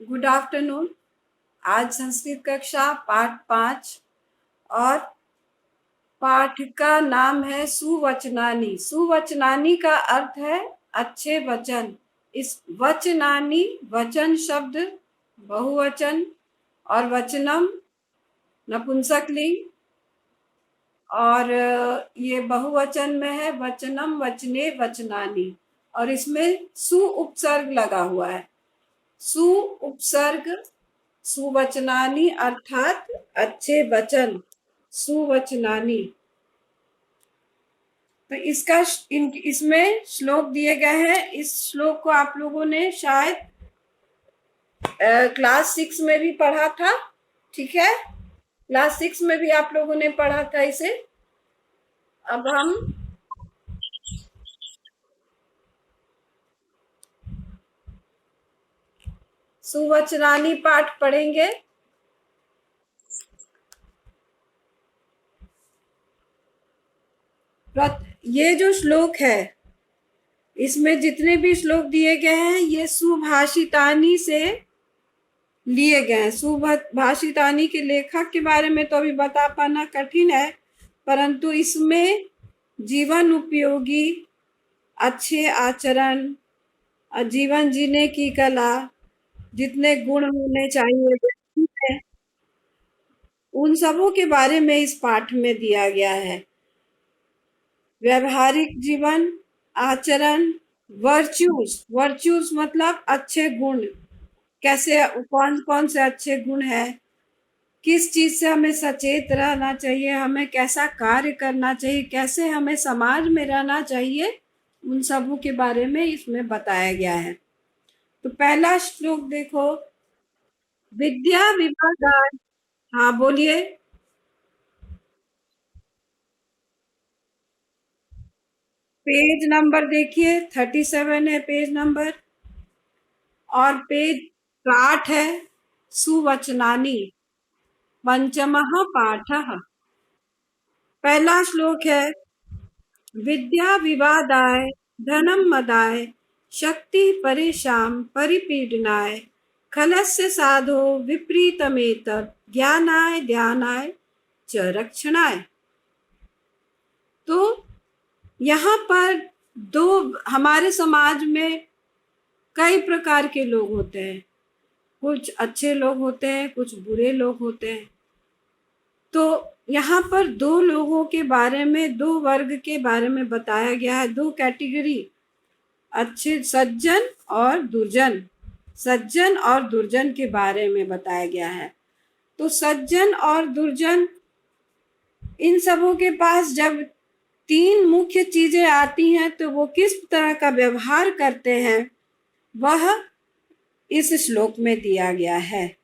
Good afternoon. आज संस्कृत कक्षा पाठ 5 और पाठ का नाम है सुवचनानी। सुवचनानी का अर्थ है अच्छे वचन। इस वचनानी वचन शब्द बहुवचन और वचनम नपुंसकलिंग और ये बहुवचन में है। वचनम वचने वचनानी और इसमें सु उपसर्ग लगा हुआ है। सु उपसर्ग सुवचनानी अर्थात अच्छे वचन। सुवचनानी तो इसमें श्लोक दिए गए हैं। इस श्लोक को आप लोगों ने शायद क्लास 6 में भी पढ़ा था। ठीक है, क्लास 6 में भी आप लोगों ने पढ़ा था इसे। अब हम सुवचनानी पाठ पढ़ेंगे। ये जो श्लोक है, इसमें जितने भी श्लोक दिए गए हैं ये सुभाषितानी से लिए गए हैं। सुभाषितानी के लेखक के बारे में तो अभी बता पाना कठिन है, परंतु इसमें जीवन उपयोगी अच्छे आचरण, जीवन जीने की कला, जितने गुण होने चाहिए उन सबों के बारे में इस पाठ में दिया गया है। व्यवहारिक जीवन, आचरण, वर्च्यूज मतलब अच्छे गुण, कैसे कौन कौन से अच्छे गुण है, किस चीज से हमें सचेत रहना चाहिए, हमें कैसा कार्य करना चाहिए, कैसे हमें समाज में रहना चाहिए, उन सबों के बारे में इसमें बताया गया है। तो पहला श्लोक देखो, विद्या विवादाय। हाँ बोलिए। पेज नंबर देखिए, 37 है पेज नंबर और पेज 60 है। सुवचनानी पंचमः पाठः। पहला श्लोक है, विद्या विवादाय धनम मदाय शक्ति परेशान परिपीडनाय खलस्य साधो विपरीतमेत ज्ञानाय ध्यानाय च रक्षणाय। तो यहाँ पर दो, हमारे समाज में कई प्रकार के लोग होते हैं। कुछ अच्छे लोग होते हैं, कुछ बुरे लोग होते हैं। तो यहाँ पर दो लोगों के बारे में, दो वर्ग के बारे में बताया गया है, दो कैटेगरी, अच्छे सज्जन और दुर्जन। सज्जन और दुर्जन के बारे में बताया गया है। तो सज्जन और दुर्जन, इन सबों के पास जब तीन मुख्य चीजें आती हैं तो वो किस तरह का व्यवहार करते हैं वह इस श्लोक में दिया गया है।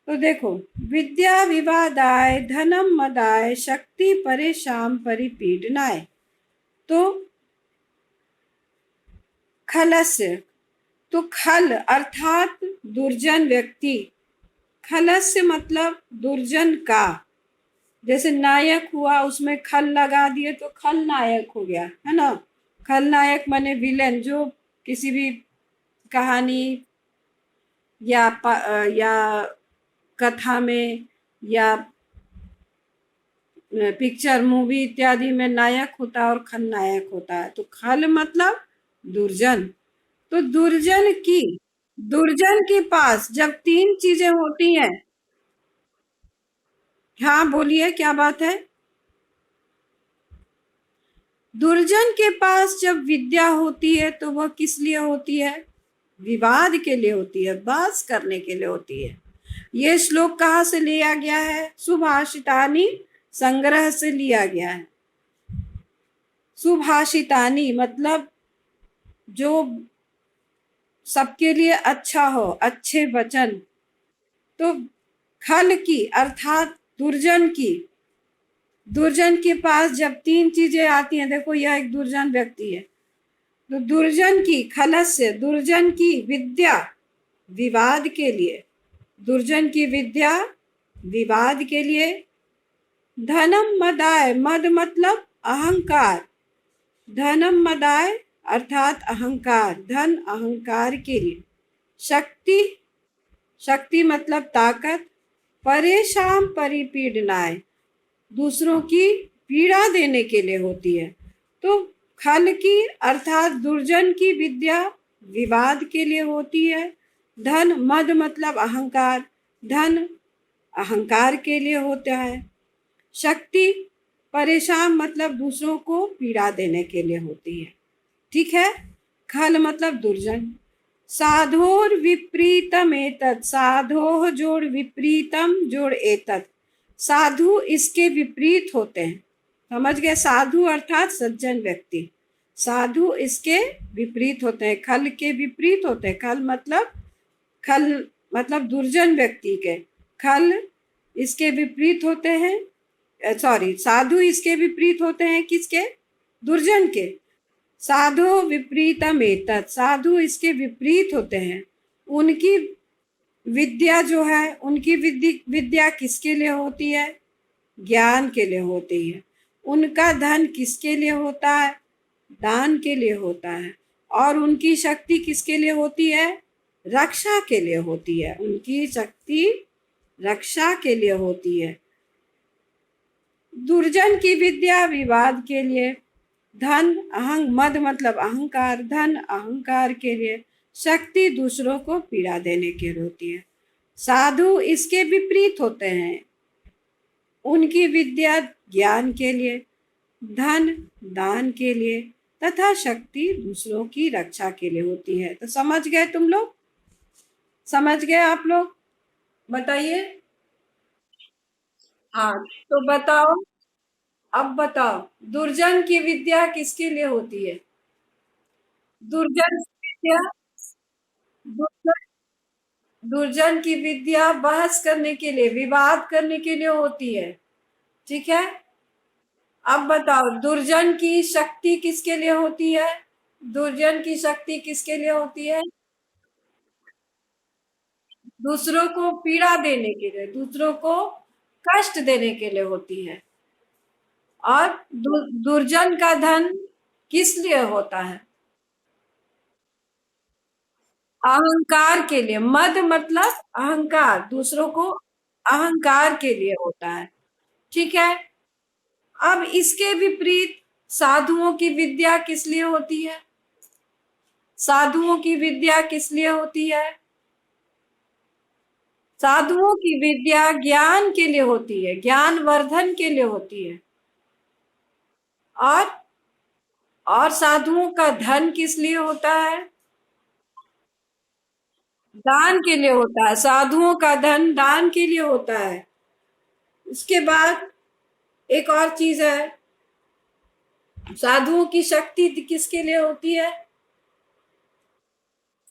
तो देखो, विद्या विवादाय धनम मदाय शक्ति परेशान परिपीडनाय। तो खलस्य, तो खल अर्थात दुर्जन व्यक्ति। खलस्य मतलब दुर्जन का, जैसे नायक हुआ उसमें खल लगा दिए तो खल नायक हो गया, है ना। खलनायक माने विलेन, जो किसी भी कहानी या कथा में या पिक्चर मूवी इत्यादि में नायक होता है और खलनायक होता है। तो खल मतलब दुर्जन। तो दुर्जन के पास जब तीन चीजें होती हैं। हाँ बोलिए, क्या बात है। दुर्जन के पास जब विद्या होती है तो वह किस लिए होती है? विवाद के लिए होती है, बहस करने के लिए होती है। ये श्लोक कहाँ से लिया गया है? सुभाषितानी संग्रह से लिया गया है। सुभाषितानी मतलब जो सबके लिए अच्छा हो, अच्छे वचन। तो खल की अर्थात दुर्जन के पास जब तीन चीजें आती हैं, देखो यह एक दुर्जन व्यक्ति है, तो दुर्जन की, खलस्य दुर्जन की विद्या विवाद के लिए, दुर्जन की विद्या विवाद के लिए। धनम मदाय, मद मतलब अहंकार, धनम मदाय अर्थात अहंकार, धन अहंकार के लिए। शक्ति शक्ति मतलब ताकत, परेशान परिपीडनाय दूसरों की पीड़ा देने के लिए होती है। तो खल की अर्थात दुर्जन की विद्या विवाद के लिए होती है। धन मद मतलब अहंकार, धन अहंकार के लिए होता है। शक्ति परेशान मतलब दूसरों को पीड़ा देने के लिए होती है। ठीक है। खल मतलब दुर्जन। साधोर विपरीतम एतत्, साधोह जोड़ विपरीतम जोड़ एतत्, साधु इसके विपरीत होते हैं। समझ गए? साधु अर्थात सज्जन व्यक्ति, साधु इसके विपरीत होते हैं, खल के विपरीत होते हैं। खल मतलब दुर्जन व्यक्ति के, खल इसके विपरीत होते हैं। सॉरी, साधु इसके विपरीत होते हैं, किसके? दुर्जन के। साधु विपरीतम एतत्, साधु इसके विपरीत होते हैं। उनकी विद्या जो है, उनकी विद्या किसके लिए होती है? ज्ञान के लिए होती है। उनका धन किसके लिए होता है? दान के लिए होता है। और उनकी शक्ति किसके लिए होती है? रक्षा के लिए होती है। उनकी शक्ति रक्षा के लिए होती है। दुर्जन की विद्या विवाद के लिए, धन मद मतलब अहंकार, धन अहंकार के लिए, शक्ति दूसरों को पीड़ा देने के लिए होती है। साधु इसके विपरीत होते हैं। उनकी विद्या ज्ञान के लिए, धन दान के लिए तथा शक्ति दूसरों की रक्षा के लिए होती है। तो समझ गए तुम लोग? समझ गए आप लोग? बताइए। हाँ, तो बताओ, अब बताओ, दुर्जन की विद्या किसके लिए होती है? दुर्जन की विद्या, दुर्जन दुर्जन की विद्या बहस करने के लिए, विवाद करने के लिए होती है। ठीक है। अब बताओ, दुर्जन की शक्ति किसके लिए होती है? दुर्जन की शक्ति किसके लिए होती है? दूसरों को पीड़ा देने के लिए, दूसरों को कष्ट देने के लिए होती है। और दुर्जन का धन किस लिए होता है? अहंकार के लिए। मद मतलब अहंकार, दूसरों को अहंकार के लिए होता है। ठीक है। अब इसके विपरीत साधुओं की विद्या किस लिए होती है? साधुओं की विद्या किस लिए होती है? साधुओं की विद्या ज्ञान के लिए होती है, ज्ञान वर्धन के लिए होती है। और साधुओं का धन किस लिए होता है? दान के लिए होता है। साधुओं का धन दान के लिए होता है। उसके बाद एक और चीज है, साधुओं की शक्ति किसके लिए होती है?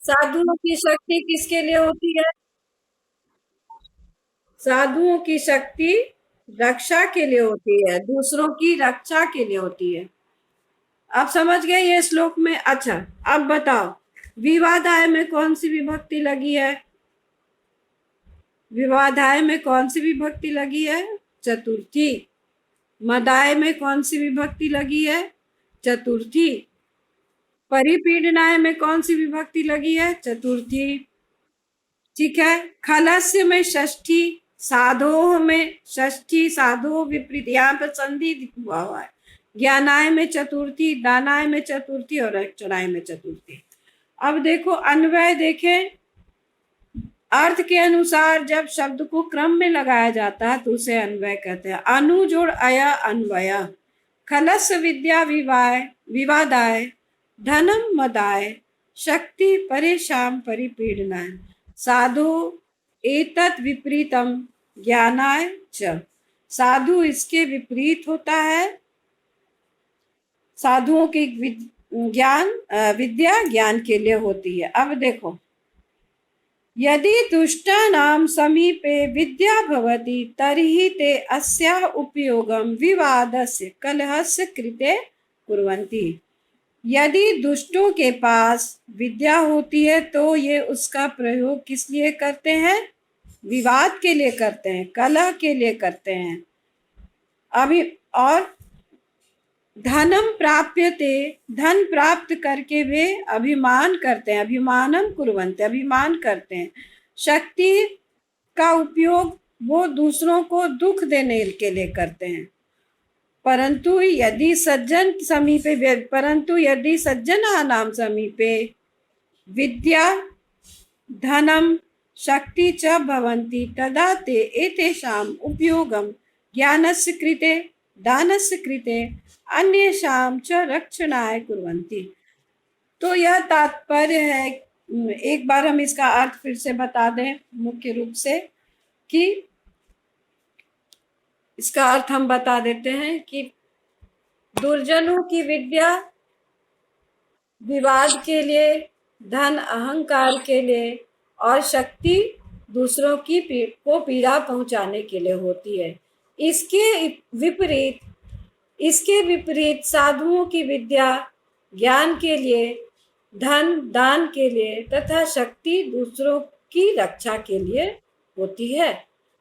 साधुओं की शक्ति किसके लिए होती है? साधुओं की शक्ति रक्षा के लिए होती है, दूसरों की रक्षा के लिए होती है। आप समझ गए ये श्लोक में? अच्छा, अब बताओ, विवादाय में कौन सी विभक्ति लगी है? विवादाय में कौन सी विभक्ति लगी है? चतुर्थी। मदाय में कौन सी विभक्ति लगी है? चतुर्थी। परिपीडनाय में कौन सी विभक्ति लगी है? चतुर्थी। ठीक है। खलस्य में षष्ठी, साधोह में षष्ठी, साधो विपरीत, यहाँ पे संधि हुआ है। ज्ञानाय में चतुर्थी, दानाय में चतुर्थी और रक्षणाय में चतुर्थी। अब देखो अन्वय देखें। अर्थ के अनुसार जब शब्द को क्रम में लगाया जाता है तो उसे अन्वय कहते हैं। अनु जोड़ अया अन्वय। खलस्य विद्या विवादाय, धनम मदाय, शक्ति परेशान परिपीडनाय, साधु एतत् विपरीतम ज्ञानाय च। साधु इसके विपरीत होता है। साधुओं की विद्या ज्ञान के लिए होती है। अब देखो, यदि दुष्टानां समीपे विद्या भवति तर्हि ते अस्याः उपयोगं विवादस्य कलहस्य कृते कुर्वन्ति। यदि दुष्टों के पास विद्या होती है तो ये उसका प्रयोग किस लिए करते हैं? विवाद के लिए करते हैं, कलह के लिए करते हैं। अभी और धनम प्राप्यते, धन प्राप्त करके वे अभिमान करते हैं, अभिमानम कुर्वन्ते, अभिमान करते हैं। शक्ति का उपयोग वो दूसरों को दुख देने के लिए करते हैं। परंतु यदि सज्जनानां समीपे विद्या धनं शक्ति च भवन्ति तदा ते एतेषाम् उपयोगं ज्ञानस्य कृते दानस्य कृते अन्येषां च रक्षणाय कुर्वन्ति। तो यह तात्पर्य है, एक बार हम इसका अर्थ फिर से बता दें मुख्य रूप से, कि इसका अर्थ हम बता देते हैं कि दुर्जनों की विद्या विवाद के लिए, धन अहंकार के लिए और शक्ति दूसरों की को पीड़ा पहुंचाने के लिए होती है। इसके विपरीत साधुओं की विद्या ज्ञान के लिए, धन दान के लिए तथा शक्ति दूसरों की रक्षा के लिए होती है।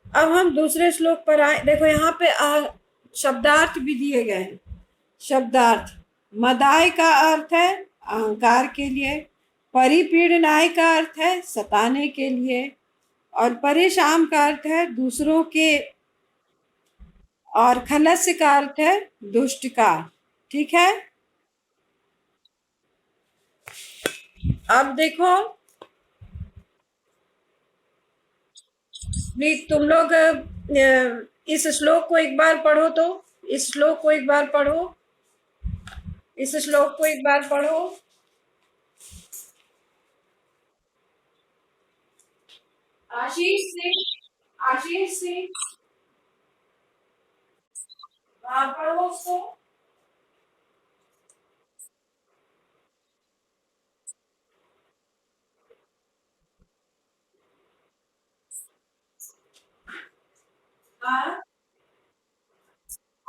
अब हम दूसरे श्लोक पर आए। देखो यहाँ पे शब्दार्थ भी दिए गए हैं। शब्दार्थ, मदाय का अर्थ है अहंकार के लिए, परिपीड़नाय का अर्थ है सताने के लिए, और परेशान का अर्थ है दूसरों के, और खलस्य का अर्थ है दुष्ट का। ठीक है। अब देखो, प्लीज तुम लोग इस श्लोक को एक बार पढ़ो। तो इस श्लोक को एक बार पढ़ो, इस श्लोक को एक बार पढ़ो। आशीष सिंह पढ़ो उसको।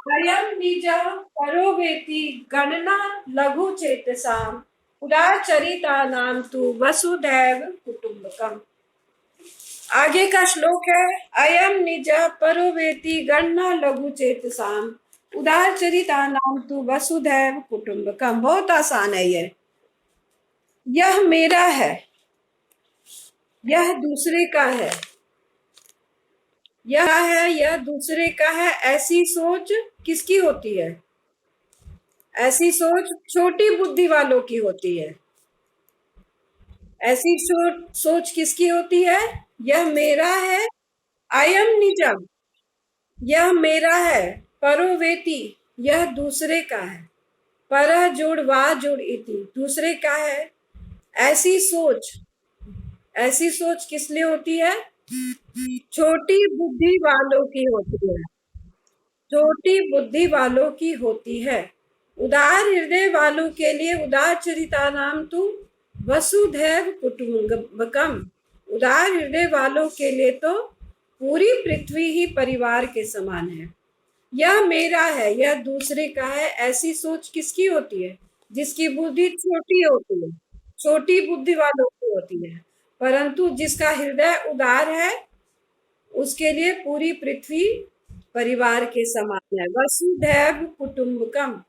अयं निजः परो वेति गणना लघु चेतसाम् उदारचरितानां तु वसुधैव कुटुम्बकम्। आगे का श्लोक है, अयं निजः परो वेति गणना लघु चेतसाम् उदारचरितानां तु वसुधैव कुटुम्बकम्। बहुत आसान है ये। यह मेरा है, यह दूसरे का है, यह दूसरे का है, ऐसी सोच किसकी होती है? ऐसी सोच छोटी बुद्धि वालों की होती है। ऐसी सोच किसकी होती है? यह मेरा है, अयम निजम, यह मेरा है, परोवेति, यह दूसरे का है, परह जोड़ वा जोड़ इति, दूसरे का है। ऐसी सोच किस लिए होती है? छोटी बुद्धि वालों की होती है, छोटी बुद्धि वालों की होती है। उदार हृदय वालों के लिए उदार चरितानाम तु वसुधैव कुटुम्बकम। उदार हृदय वालों के लिए तो पूरी पृथ्वी ही परिवार के समान है। यह मेरा है, यह दूसरे का है, ऐसी सोच किसकी होती है? जिसकी बुद्धि छोटी होती है, छोटी बुद्धि वालों की होती है। परंतु जिसका हृदय उदार है उसके लिए पूरी पृथ्वी परिवार के समान है। वसुधैव कुटुम्बकम।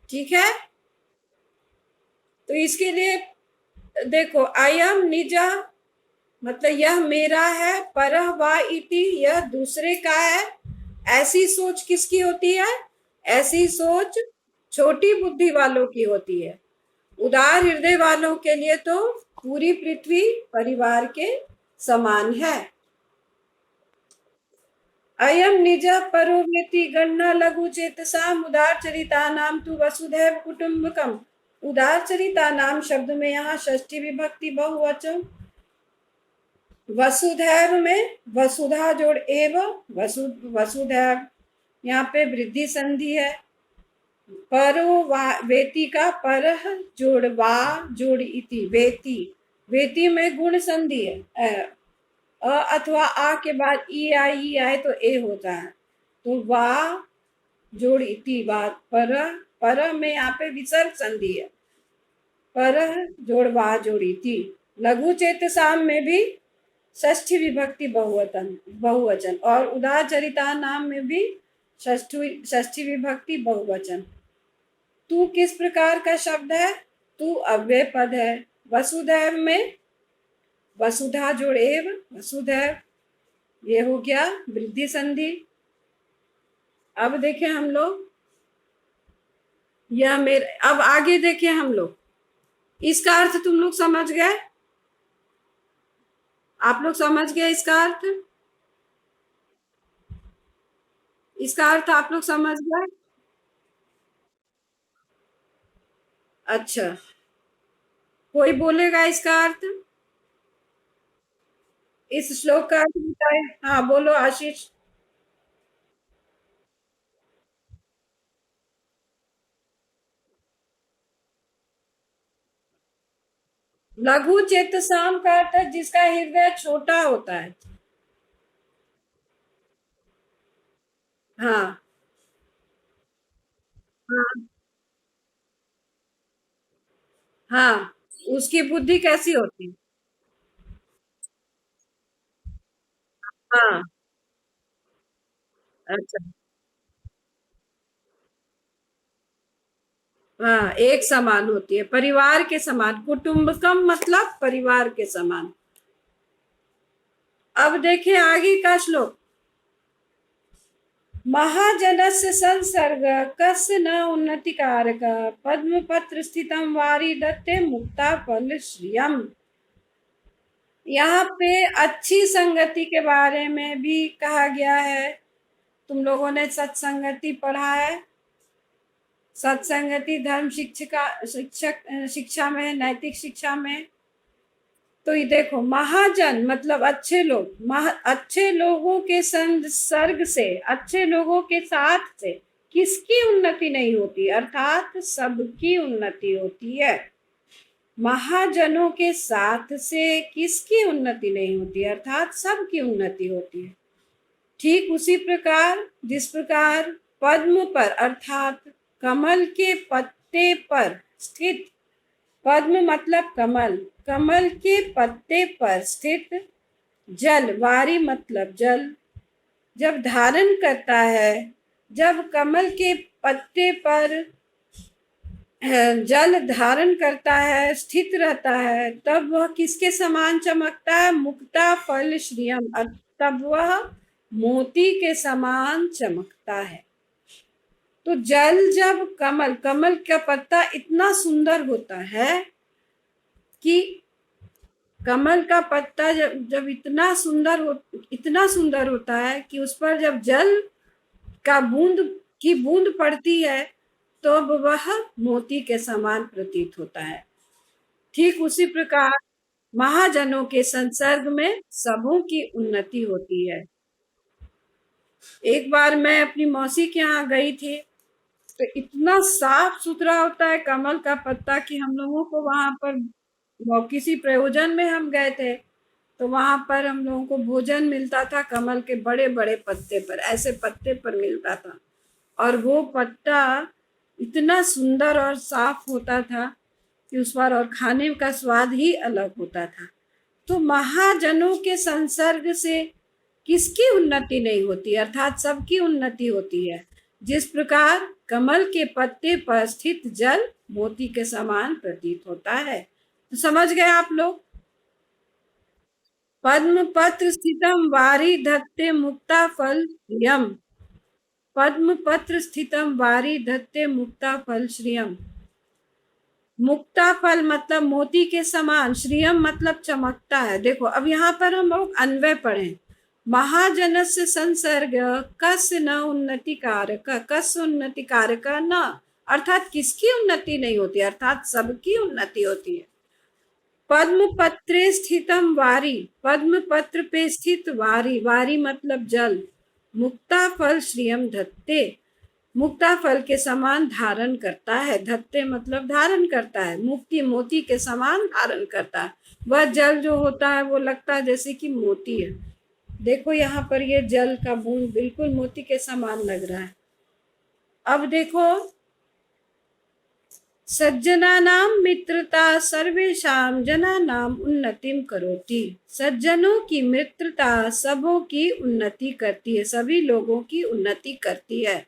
ठीक है। तो इसके लिए देखो, अयम निजा मतलब यह मेरा है, परह वा इति, यह दूसरे का है। ऐसी सोच किसकी होती है? ऐसी सोच छोटी बुद्धि वालों की होती है। उदार हृदय वालों के लिए तो पूरी पृथ्वी परिवार के समान है। अयम निज परोवेति गणना लघु चेतसाम उदार चरिता नाम तु वसुधैव कुटुम्बकम। उदार चरिता नाम शब्द में यहाँ षष्ठी विभक्ति बहुवचन, वसुधैव में वसुधा जोड़ एव, वसुधैव यहाँ पे वृद्धि संधि है। परो वेति का परह जोड़ वा जोड़ इति, वेति, वेति में गुण संधि है। अ अथवा आ के बाद ई आए तो ए होता है, तो वा जोड़ इति बात पर में यहाँ पे विसर्ग संधि है। पर जोड़ वा जोड़ इति। लघु चेतसाम में भी षष्ठी विभक्ति बहुवचन और उदार चरिता नाम में भी षष्ठी विभक्ति बहुवचन। तू किस प्रकार का शब्द है? तू अव्यय पद है। वसुधैव में वसुधा जोड़ एव, वसुधैव, ये हो गया वृद्धि संधि। अब देखें हम लोग, यह मेरे, अब आगे देखें हम लोग, इसका अर्थ तुम लोग समझ गए? आप लोग समझ गए इसका अर्थ? इसका अर्थ आप लोग समझ गए? अच्छा, कोई बोलेगा इसका अर्थ? इस श्लोक का अर्थ बताए। हाँ बोलो आशीष। लघु चेतसाम का अर्थ है जिसका हृदय छोटा होता है। हाँ हाँ हाँ, उसकी बुद्धि कैसी होती है? हाँ। अच्छा। हाँ, एक समान होती है, परिवार के समान, कुटुंबकम मतलब परिवार के समान। अब देखें आगे का श्लोक, महाजनस्य संसर्ग कस्य न उन्नति कारक पद्म पत्र स्थितम वारी दत्ते मुक्ता फल श्रियम। यहाँ पे अच्छी संगति के बारे में भी कहा गया है। तुम लोगों ने सत्संगति पढ़ा है, सत्संगति धर्म शिक्षा में, नैतिक शिक्षा में। तो ये देखो, महाजन मतलब अच्छे लोग, अच्छे लोगों के संसर्ग से, अच्छे लोगों के साथ से किसकी उन्नति नहीं होती, अर्थात सबकी उन्नति होती है। महाजनों के साथ से किसकी उन्नति नहीं होती, अर्थात सबकी उन्नति होती है। ठीक उसी प्रकार जिस प्रकार पद्म पर अर्थात कमल के पत्ते पर स्थित, पद्म मतलब कमल, कमल के पत्ते पर स्थित जल, वारी मतलब जल, जब धारण करता है, जब कमल के पत्ते पर जल धारण करता है, स्थित रहता है, तब वह किसके समान चमकता है, मुक्ता फल श्रियम, तब वह मोती के समान चमकता है। तो जल जब कमल, कमल का पत्ता इतना सुंदर होता है कि कमल का पत्ता जब इतना सुंदर होता है कि उस पर जब जल का बूंद पड़ती है तो वह मोती के समान प्रतीत होता है। ठीक उसी प्रकार महाजनों के संसर्ग में सबों की उन्नति होती है। एक बार मैं अपनी मौसी के यहाँ गई थी, तो इतना साफ सुथरा होता है कमल का पत्ता कि हम लोगों को वहां पर, किसी प्रयोजन में हम गए थे, तो वहां पर हम लोगों को भोजन मिलता था कमल के बड़े बड़े पत्ते पर, ऐसे पत्ते पर मिलता था, और वो पत्ता इतना सुंदर और साफ होता था कि उस पर और खाने का स्वाद ही अलग होता था। तो महाजनों के संसर्ग से किसकी उन्नति नहीं होती, अर्थात सबकी उन्नति होती है। जिस प्रकार कमल के पत्ते पर स्थित जल मोती के समान प्रतीत होता है। तो समझ गए आप लोग? पद्म पत्र स्थितम वारी धत्ते मुक्ता फल श्रियम, पद्म पत्र स्थितम वारी धत्ते मुक्ता फल श्रियम। मुक्ता फल मतलब मोती के समान, श्रियम मतलब चमकता है। देखो अब यहाँ पर हम लोग अन्वय पढ़ें, महाजनस्य संसर्ग कस्य न उन्नति कारक, कस्य उन्नति कारक न, अर्थात किसकी उन्नति नहीं होती, अर्थात सबकी उन्नति होती है। पद्म पत्रे स्थितम वारी, पद्म पत्र पे स्थित वारी, वारी मतलब जल, मुक्ता फल श्रियम धत्ते, मुक्ता फल के समान धारण करता है, धत्ते मतलब धारण करता है, मुक्ति मोती के समान धारण करता है। वह जल जो होता है वो लगता है जैसे कि मोती है। देखो यहाँ पर ये जल का बूंद बिल्कुल मोती के समान लग रहा है। अब देखो, सज्जनानां मित्रता सर्वेषां जनानां उन्नतिम करोति, सज्जनों की मित्रता सबों की उन्नति करती है, सभी लोगों की उन्नति करती है।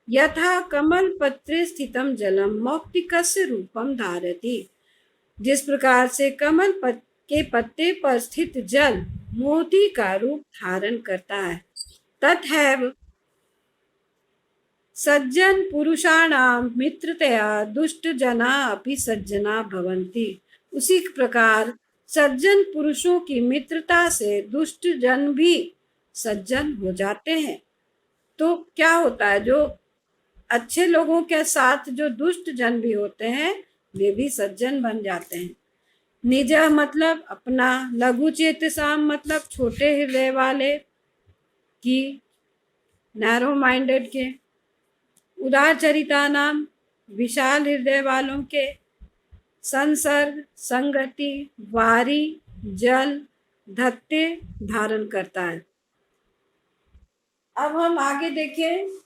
यथा कमल पत्रे स्थितम जलम मौक्तिकस्य रूपम धारति, जिस प्रकार से कमल के पत्ते पर स्थित जल मोती का रूप धारण करता है। तथैव सज्जन पुरुषाणां मित्रतया दुष्ट जना अपि सज्जना भवन्ति। उसी प्रकार सज्जन पुरुषों की मित्रता से दुष्ट जन भी सज्जन हो जाते हैं। तो क्या होता है, जो अच्छे लोगों के साथ जो दुष्ट जन भी होते हैं वे भी सज्जन बन जाते हैं। निज मतलब अपना, लघु चेतसाम मतलब छोटे हृदय वाले की, नैरो माइंडेड के, उदार चरिता नाम विशाल हृदय वालों के, संसर्ग संगति वारी जल धत्ते धारण करता है। अब हम आगे देखें।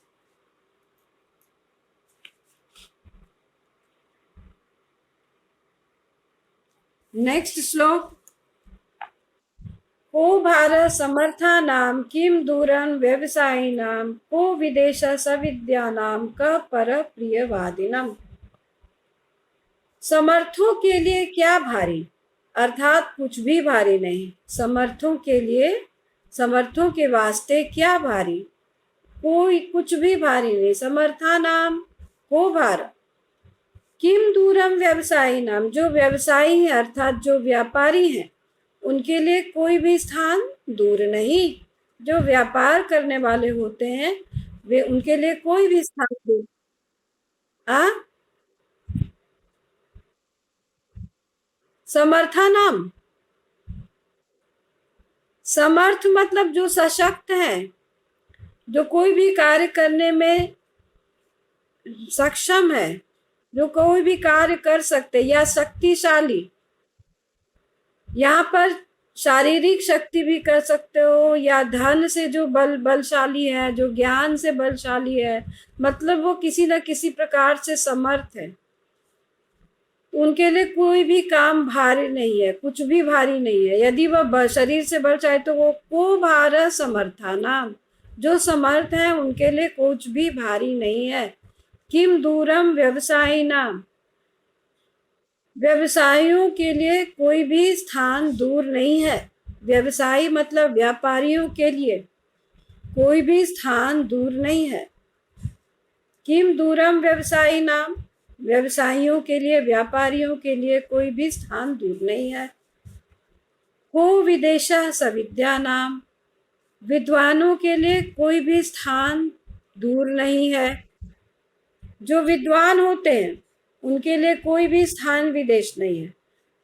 नेक्स्ट श्लोक। को भारत समर्था नाम किम दूरम व्यवसायी नाम को विदेश सविद्या नाम क पर प्रियवादिनम। समर्थों के लिए क्या भारी, अर्थात कुछ भी भारी नहीं। समर्थों के लिए, समर्थों के वास्ते क्या भारी, कोई कुछ भी भारी नहीं। समर्था नाम को भार, किम दूरम व्यवसायी नाम जो व्यवसायी है अर्थात जो व्यापारी हैं उनके लिए कोई भी स्थान दूर नहीं। जो व्यापार करने वाले होते हैं वे, उनके लिए कोई भी स्थान दूर। आ समर्था नाम, समर्थ मतलब जो सशक्त है, जो कोई भी कार्य करने में सक्षम है, जो कोई भी कार्य कर सकते, या शक्तिशाली। यहाँ पर शारीरिक शक्ति भी कर सकते हो, या धन से जो बलशाली है, जो ज्ञान से बलशाली है, मतलब वो किसी न किसी प्रकार से समर्थ है। उनके लिए कोई भी काम भारी नहीं है, कुछ भी भारी नहीं है। यदि वह शरीर से बल चाहे तो वो को भार समर्था नाम, जो समर्थ है उनके लिए कुछ भी भारी नहीं है। किम दूरम व्यवसायी नाम, व्यवसायियों के लिए कोई भी स्थान दूर नहीं है। व्यवसायी मतलब व्यापारियों के लिए कोई भी स्थान दूर नहीं है। किम दूरम व्यवसायी नाम, व्यवसायियों के लिए, व्यापारियों के लिए कोई भी स्थान दूर नहीं है। को विदेशः सविद्या नाम, विद्वानों के लिए कोई भी स्थान दूर नहीं है। जो विद्वान होते हैं उनके लिए कोई भी स्थान विदेश नहीं है।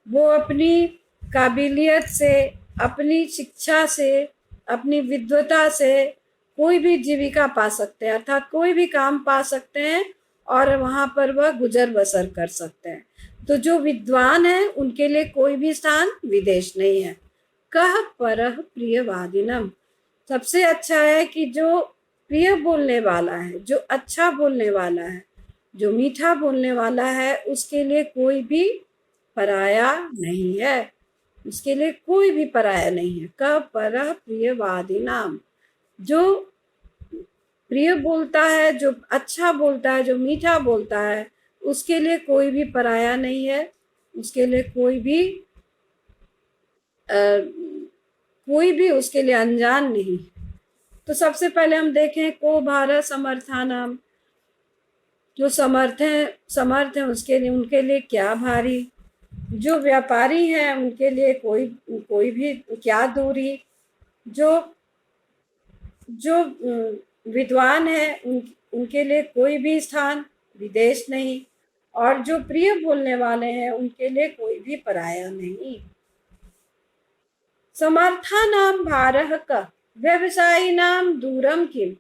वो अपनी काबिलियत से, अपनी शिक्षा से, अपनी विद्वता से कोई भी जीविका पा सकते हैं, अर्थात कोई भी काम पा सकते हैं और वहाँ पर वह गुजर बसर कर सकते हैं। तो जो विद्वान है उनके लिए कोई भी स्थान विदेश नहीं है। कह परः प्रियवादिनम, सबसे अच्छा है कि जो प्रिय बोलने वाला है, जो अच्छा बोलने वाला है, जो मीठा बोलने वाला है, उसके लिए कोई भी पराया नहीं है। उसके लिए कोई भी पराया नहीं है। कह परः प्रियवादिनाम, जो प्रिय बोलता है, जो अच्छा बोलता है, जो मीठा बोलता है, उसके लिए कोई भी पराया नहीं है। उसके लिए कोई भी उसके लिए अनजान नहीं। तो सबसे पहले हम देखें को भारत समर्थानाम, जो समर्थ है उसके लिए, उनके लिए क्या भारी। जो व्यापारी हैं उनके लिए कोई भी क्या दूरी। जो विद्वान है उनके लिए कोई भी स्थान विदेश नहीं। और जो प्रिय बोलने वाले हैं उनके लिए कोई भी पराया नहीं। समर्था नाम भारः का व्यवसायी नाम दूरम किम,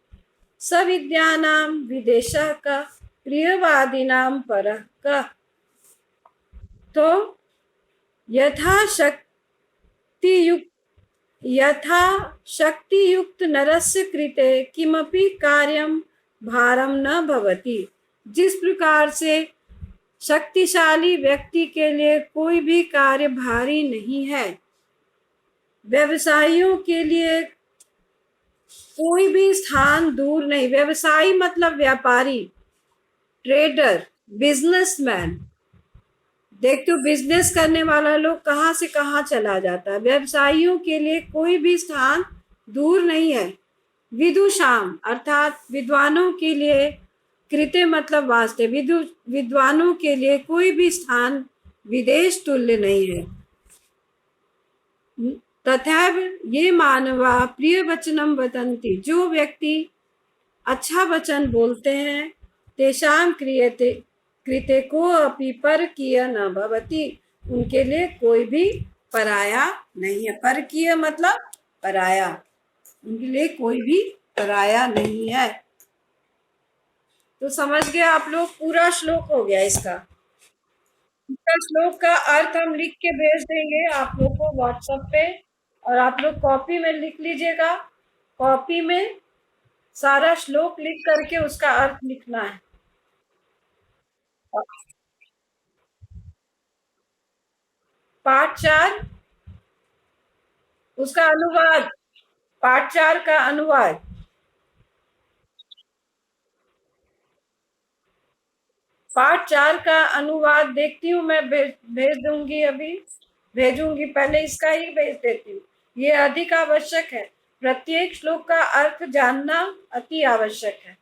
सविद्यानाम विदेशः का प्रियवादी नाम परः का। तो यथा शक्ति युक्त नरस्य कृते किमपि कार्यम भारम न भवति। जिस प्रकार से शक्तिशाली व्यक्ति के लिए कोई भी कार्य भारी नहीं है, व्यवसायियों के लिए कोई भी स्थान दूर नहीं। व्यवसायी मतलब व्यापारी, ट्रेडर, बिजनेसमैन, देखते हो बिजनेस करने वाला लोग कहाँ से कहाँ चला जाता है। व्यवसायियों के लिए कोई भी स्थान दूर नहीं है। विदुषाम अर्थात विद्वानों के लिए, कृते मतलब वास्ते, विद्वानों के लिए कोई भी स्थान विदेश तुल्य नहीं है। तथैव ये मानवा प्रिय वचनम वदन्ति, जो व्यक्ति अच्छा वचन बोलते हैं, तेषाम क्रियते कृते को अपि परकीय न भवति, उनके लिए कोई भी पराया नहीं है। परकीय मतलब पराया, उनके लिए कोई भी पराया नहीं है। तो समझ गए आप लोग, पूरा श्लोक हो गया इसका। इसका श्लोक का अर्थ हम लिख के भेज देंगे आप लोग को व्हाट्सएप पे, और आप लोग कॉपी में लिख लीजिएगा। कॉपी में सारा श्लोक लिख करके उसका अर्थ लिखना है। पाठ 4 उसका अनुवाद, पाठ 4 का अनुवाद। पाठ 4 का अनुवाद देखती हूँ मैं, भेज दूंगी, अभी भेजूंगी। पहले इसका ही भेज देती हूँ। ये अधिक आवश्यक है। प्रत्येक श्लोक का अर्थ जानना अति आवश्यक है।